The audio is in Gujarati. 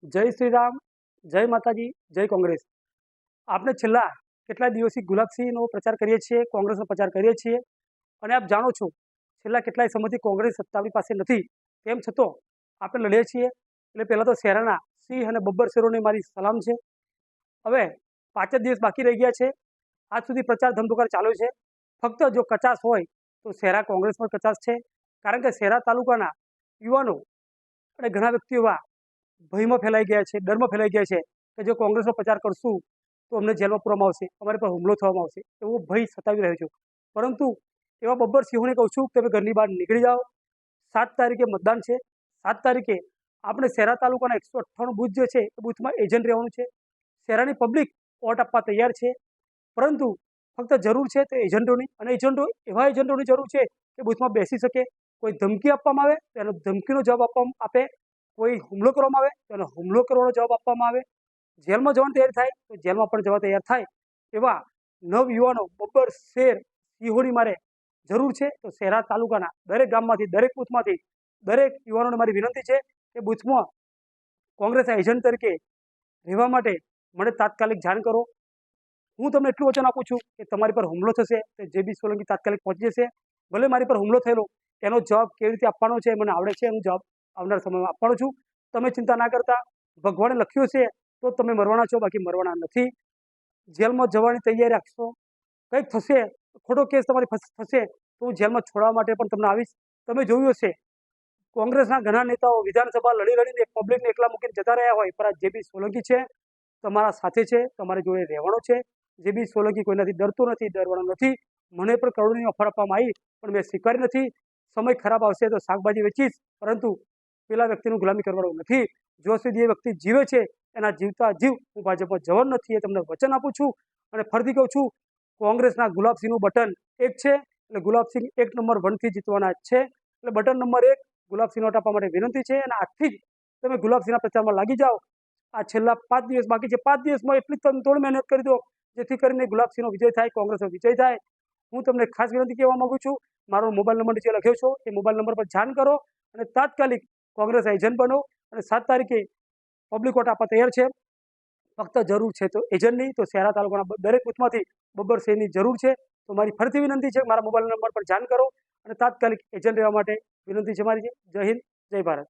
જય શ્રી રામ, જય માતાજી, જય કોંગ્રેસ। આપણે છેલ્લા કેટલા દિવસથી ગુલાબસિંહનો પ્રચાર કરીએ છીએ, કોંગ્રેસનો પ્રચાર કરીએ છીએ અને આપ જાણો છો છેલ્લા કેટલાય સમયથી કોંગ્રેસ સત્તા આપણી પાસે નથી, તેમ છતાં આપણે લડીએ છીએ। એટલે પહેલાં તો શહેરાના સિંહ અને બબ્બર શેરોને મારી સલામ છે। હવે 5 જ દિવસ બાકી રહી ગયા છે। આજ સુધી પ્રચાર ધમધોકાર ચાલ્યો છે। ફક્ત જો કચાશ હોય તો શહેરા કોંગ્રેસમાં કચાશ છે, કારણ કે શહેરા તાલુકાના યુવાનો અને ઘણા વ્યક્તિઓ એવા ભયમાં ફેલાઈ ગયા છે, ડરમાં ફેલાઈ ગયા છે કે જો કોંગ્રેસનો પ્રચાર કરશું તો અમને જેલમાં પૂરવામાં આવશે, અમારી પર હુમલો થવામાં આવશે, એવો ભય સતાવી રહ્યો છે। પરંતુ એવા બબ્બર સિંહોને કહું છું કે તમે ઘરની બહાર નીકળી જાઓ। 7 તારીખે મતદાન છે। 7 તારીખે આપણે શહેરા તાલુકાના 198 બૂથ જે છે એ બૂથમાં એજન્ટ રહેવાનું છે। શહેરાની પબ્લિક વોટ આપવા તૈયાર છે, પરંતુ ફક્ત જરૂર છે તે એજન્ટોની, અને એવા એજન્ટોની જરૂર છે કે બૂથમાં બેસી શકે। કોઈ ધમકી આપવામાં આવે તો એનો ધમકીનો જવાબ આપે, કોઈ હુમલો કરવામાં આવે તો એનો હુમલો કરવાનો જવાબ આપવામાં આવે, જેલમાં જવાની તૈયાર થાય તો જેલમાં પણ જવા તૈયાર થાય। એવા નવયુવાનો બબ્બર શેર સિંહોની મારે જરૂર છે। તો શહેરા તાલુકાના દરેક ગામમાંથી, દરેક બૂથમાંથી દરેક યુવાનોને મારી વિનંતી છે કે બૂથમાં કોંગ્રેસના એજન્ટ તરીકે રહેવા માટે મને તાત્કાલિક જાણ કરો। હું તમને એટલું વચન આપું છું કે તમારી પર હુમલો થશે તો JB સોલંકી તાત્કાલિક પહોંચી જશે। ભલે મારી પર હુમલો થયેલો, એનો જવાબ કેવી રીતે આપવાનો છે મને આવડે છે, હું જવાબ આવનાર સમયમાં આપવાનો છું। તમે ચિંતા ના કરતા, ભગવાને લખ્યું છે તો તમે મરવાના છો, બાકી મરવાના નથી। જેલમાં જવાની તૈયારી રાખશો, કંઈક થશે, ખોટો કેસ તમારી થશે તો હું જેલમાં છોડવા માટે પણ તમને આવીશ। તમે જોયું હશે કોંગ્રેસના ઘણા નેતાઓ વિધાનસભા લડીને પબ્લિકને એકલા મૂકીને જતા રહ્યા હોય, પણ આ JB સોલંકી છે તમારા સાથે છે, તમારી જોડે રહેવાનો છે। JB સોલંકી કોઈનાથી ડરતો નથી, ડરવાનો નથી। મને પણ કરોડોની ઓફર આપવામાં આવી પણ મેં સ્વીકારી નથી। સમય ખરાબ આવશે તો શાકભાજી વેચીશ, પરંતુ પેલા વ્યક્તિનું ગુલામી કરવાનો નથી। જો સુધી એ વ્યક્તિ જીવે છે એના જીવતા જીવ હું ભાજપમાં જવાનો નથી, એ તમને વચન આપું છું। અને ફરીથી કહું છું, કોંગ્રેસના ગુલાબસિંહનું બટન એક છે, એટલે ગુલાબસિંહ 1 નંબર 1થી જીતવાના જ છે। એટલે બટન નંબર 1 ગુલાબસિંહને વોટ આપવા માટે વિનંતી છે, અને આજથી જ તમે ગુલાબસિંહના પ્રચારમાં લાગી જાઓ। આ છેલ્લા 5 દિવસ બાકી છે, 5 દિવસમાં એટલી તનતોડ મહેનત કરી દો જેથી કરીને ગુલાબસિંહનો વિજય થાય, કોંગ્રેસનો વિજય થાય। હું તમને ખાસ વિનંતી કહેવા માંગુ છું, મારો મોબાઈલ નંબર નીચે લખ્યો છો, એ મોબાઈલ નંબર પર જાણ કરો અને તાત્કાલિક કોંગ્રેસ એજન્ટ બનો। અને 7 તારીખે પબ્લિક વોટ આપવા તૈયાર છે। ફક્ત જરૂર છે તો એજન્ટની, તો શહેરા તાલુકાના દરેક બૂથમાંથી બબ્બર શેરની જરૂર છે। તો મારી ફરીથી વિનંતી છે, મારા મોબાઈલ નંબર પર જાણ કરો અને તાત્કાલિક એજન્ટ રહેવા માટે વિનંતી છે મારી છે। જય હિન્દ, જય ભારત।